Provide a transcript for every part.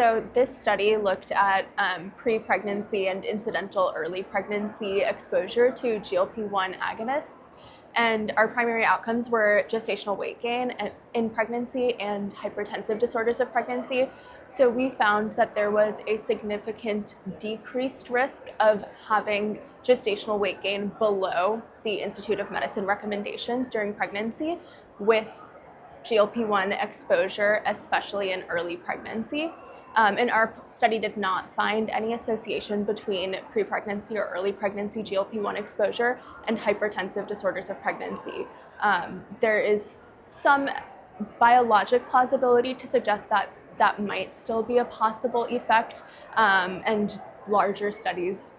So this study looked at pre-pregnancy and incidental early pregnancy exposure to GLP-1 agonists. And our primary outcomes were gestational weight gain in pregnancy and hypertensive disorders of pregnancy. So we found that there was a significant decreased risk of having gestational weight gain below the Institute of Medicine recommendations during pregnancy with GLP-1 exposure, especially in early pregnancy. And our study did not find any association between pre-pregnancy or early pregnancy GLP-1 exposure and hypertensive disorders of pregnancy. There is some biologic plausibility to suggest that that might still be a possible effect, and larger studies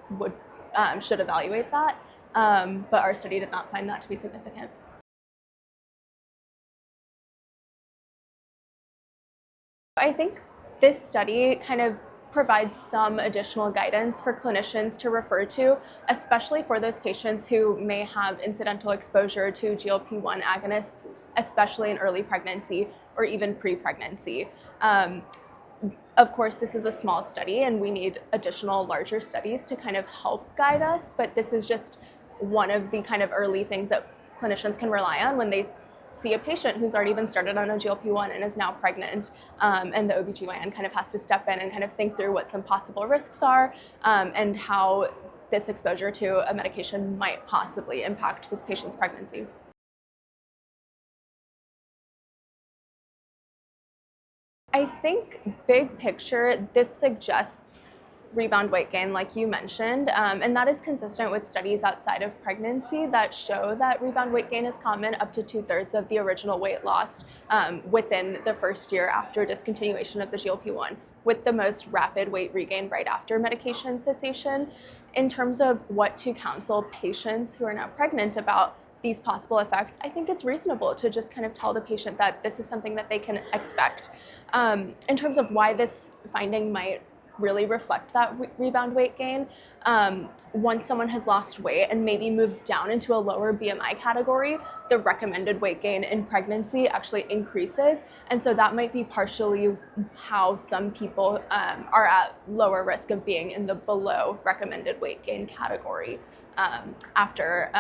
should evaluate that, but our study did not find that to be significant. I think this study kind of provides some additional guidance for clinicians to refer to, especially for those patients who may have incidental exposure to GLP-1 agonists, especially in early pregnancy or even pre-pregnancy. Of course, this is a small study and we need additional larger studies to kind of help guide us, but this is just one of the kind of early things that clinicians can rely on when they see a patient who's already been started on a GLP-1 and is now pregnant, and the OBGYN kind of has to step in and kind of think through what some possible risks are, and how this exposure to a medication might possibly impact this patient's pregnancy. I think big picture, this suggests rebound weight gain, like you mentioned, and that is consistent with studies outside of pregnancy that show that rebound weight gain is common up to 2/3 of the original weight lost within the first year after discontinuation of the GLP-1, with the most rapid weight regain right after medication cessation. In terms of what to counsel patients who are now pregnant about these possible effects, I think it's reasonable to just kind of tell the patient that this is something that they can expect. In terms of why this finding might really reflect that rebound weight gain, once someone has lost weight and maybe moves down into a lower BMI category, the recommended weight gain in pregnancy actually increases, and so that might be partially how some people are at lower risk of being in the below recommended weight gain category after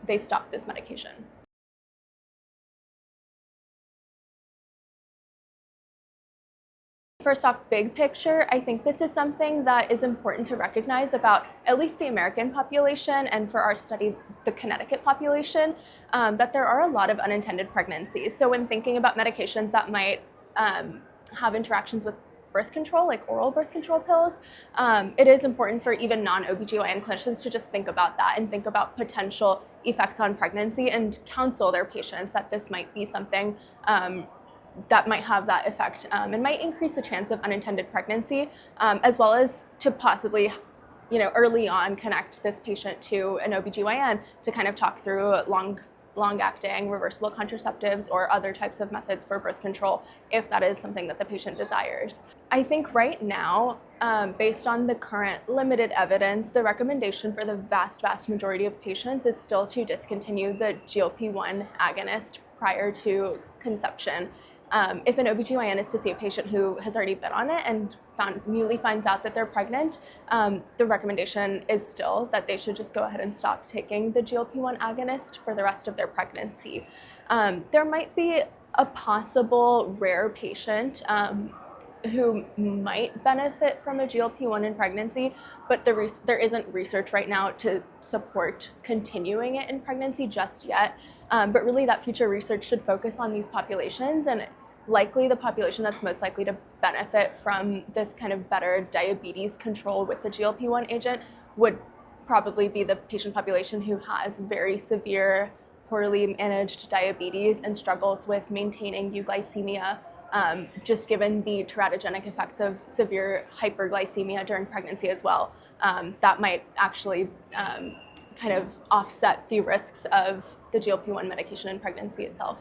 they stop this medication. First off, big picture, I think this is something that is important to recognize about at least the American population, and for our study, the Connecticut population, that there are a lot of unintended pregnancies. So when thinking about medications that might have interactions with birth control, like oral birth control pills, it is important for even non-OBGYN clinicians to just think about that and think about potential effects on pregnancy and counsel their patients that this might be something that might have that effect and might increase the chance of unintended pregnancy, as well as to possibly, early on connect this patient to an OBGYN to kind of talk through long-acting reversible contraceptives or other types of methods for birth control if that is something that the patient desires. I think right now, based on the current limited evidence, the recommendation for the vast majority of patients is still to discontinue the GLP-1 agonist prior to conception. If an OBGYN is to see a patient who has already been on it and newly finds out that they're pregnant, the recommendation is still that they should just go ahead and stop taking the GLP-1 agonist for the rest of their pregnancy. There might be a possible rare patient who might benefit from a GLP-1 in pregnancy, but there isn't research right now to support continuing it in pregnancy just yet. But really that future research should focus on these populations, and likely the population that's most likely to benefit from this kind of better diabetes control with the GLP-1 agent would probably be the patient population who has very severe, poorly managed diabetes and struggles with maintaining euglycemia, just given the teratogenic effects of severe hyperglycemia during pregnancy as well. That might actually kind of offset the risks of the GLP-1 medication in pregnancy itself.